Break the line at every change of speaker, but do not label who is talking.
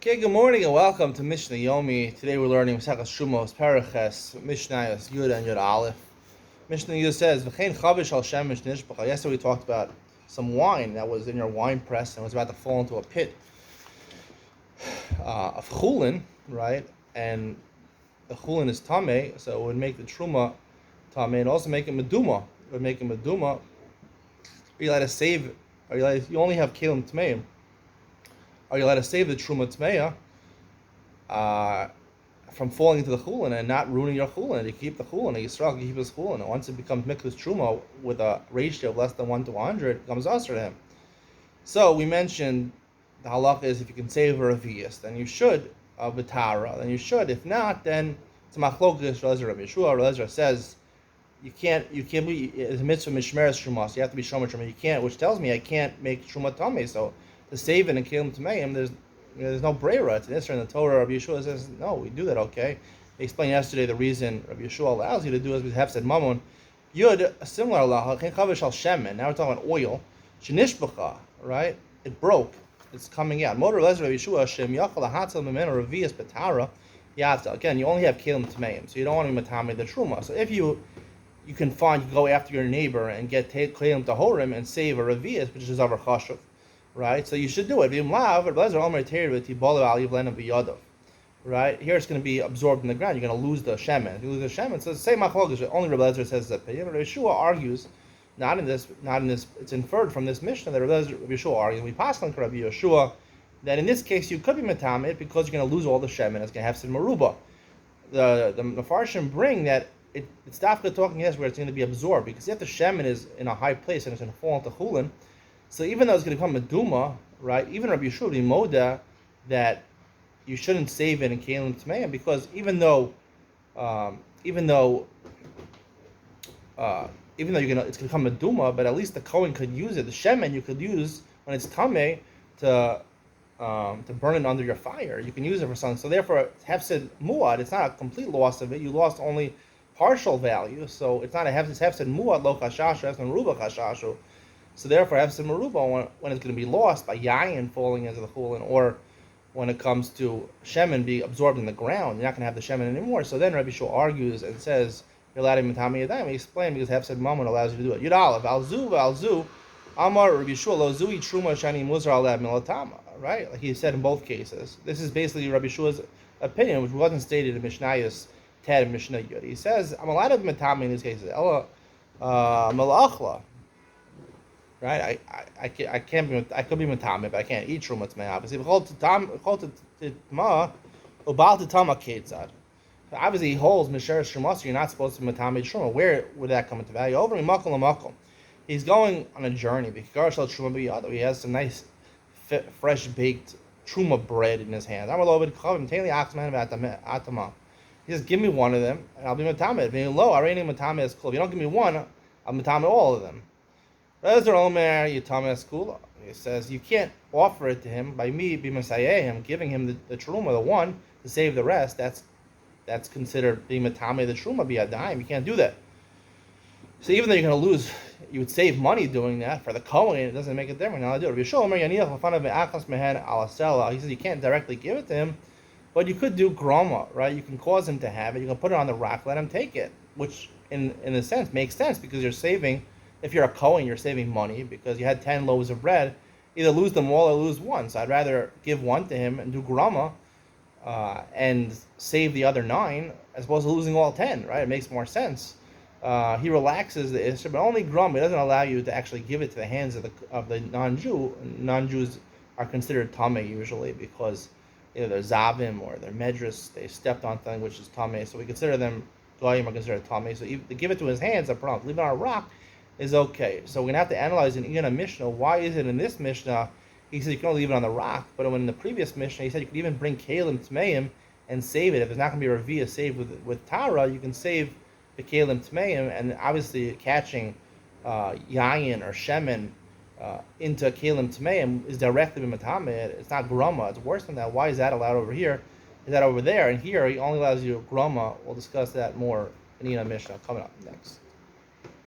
Okay, good morning and welcome to Mishna Yomi. Today we're learning Terumos, Paraches, Mishna, Yud and Yud Aleph. Mishnah Yud says, "V'chein chavish al shemesh nishbach." Yesterday we talked about some wine that was in your wine press and was about to fall into a pit of chulin, right? And the chulin is tameh, so it would make the truma tameh and also make it meduma. It would make it meduma. You allowed to save, you only have kelim tmeim. Are you allowed to save the truma tmeya from falling into the chulin and not ruining your chulin? You keep the chulin, you struggle, you keep his chulin. And once it becomes mikvus truma with a ratio of less than 1 to 100, it becomes usher to him. So we mentioned the halakha is if you can save a revius, then you should vitara. Then you should. If not, then it's a machlokas. Rabbi Yeshua says you can't be. It's a mitzvah mishmeres truma. So you have to be shomer truma. You can't, which tells me I can't make truma tamei. So to save it and kill him to him, there's no brera. It's an issur in the Torah. Rabbi Yeshua says, no, we do that, okay? They explained yesterday the reason Rabbi Yeshua allows you to do is with hefsed mamon. Yud, a similar halacha, chen chavish al shemen. Now we're talking about oil. Shenishbacha, right? It broke. It's coming out. Motor Rabbi Yeshua, shem yachal hatzal memenu revius betara yavta. Again, you only have kelim tmeim, so you don't want to be matame the truma. So if you can find, you go after your neighbor and get kelim tahorim and save a revius, which is over chashuv. Right, so you should do it. Right, here it's going to be absorbed in the ground. You're going to lose the shemen. You lose the shemen. So the same machlokas. Only Rabbi Lezer says that. Rabbi Yeshua argues, not in this. It's inferred from this Mishnah that Rabbi Yeshua argues. We pass on to Rabbi Yeshua that in this case you could be metamed because you're going to lose all the shemen. It's going to have some maruba. The Mefarshim bring that it's dafka talking yes where it's going to be absorbed because if the shemen is in a high place and it's going to fall into chulin. So even though it's going to become meduma, right? Even Rabbi Yeshua would be moda that you shouldn't save it in kelim tmeim because even though it's going to become meduma, but at least the kohen could use it. The shemen you could use when it's tameh to burn it under your fire. You can use it for something. So therefore, hefsed muad. It's not a complete loss of it. You lost only partial value. So it's not a hefsed muad lo chashashu, hefsed ruba chashashu. So therefore, hefsed meruba when it's going to be lost by yayin falling into the chulin, or when it comes to shemen being absorbed in the ground, you're not going to have the shemen anymore. So then Rabbi Yeshua argues and says you're allowed to matami yadayim. He explained because hefsed mamon allows you to do it. Yud Aleph alzu amar Rabbi Yeshua lo zui truma shani muzar alad milatama. Right, like he said in both cases. This is basically Rabbi Yeshua's opinion, which wasn't stated in Mishnayos Ted and Mishnah Yud. He says I'm allowed to be matami in these cases. Ella malachla. Right, I can't be. I could be matame, but I can't eat truma tmei. Obviously, obviously he holds misheres truma, so you're not supposed to be matame truma. Where would that come into value? Over in makom lamakom, he's going on a journey. Because he has some nice, fresh baked truma bread in his hand. He says, "Give me one of them, and I'll be matame. Being low, I already matame is cool. If you don't give me one, I'll matame all of them." He says you can't offer it to him by me be him, giving him the truma, the one to save the rest. That's considered being matame the truma be a dime. You can't do that. So even though you're going to lose, you would save money doing that for the kohen. It doesn't make a difference. Now I do it. He says you can't directly give it to him, but you could do groma, right? You can cause him to have it. You can put it on the rock, let him take it, which in a sense makes sense because you're saving. If you're a kohen, you're saving money because you had 10 loaves of bread. Either lose them all or lose one. So I'd rather give one to him and do grama and save the other 9 as opposed to losing all 10, right? It makes more sense. He relaxes the issur, but only grama. It doesn't allow you to actually give it to the hands of the non-Jew. Non-Jews are considered tameh usually because either they're zavim or they're medras. They stepped on something which is tameh. So we consider them goyim are considered tameh. So to give it to his hands, a problem. Leave it on a rock is okay. So we're going to have to analyze in a Mishnah, why is it in this Mishnah, he said you can only leave it on the rock, but when in the previous Mishnah, he said you could even bring kelim tmeim and save it. If there's not going to be a revia saved with Tara, you can save the kelim tmeim, and obviously catching yayin or shemen into kelim tmeim is directly b'matame. It's not groma, it's worse than that. Why is that allowed over here? Is that over there? And here, he only allows you groma. We'll discuss that more in a Mishnah coming up next.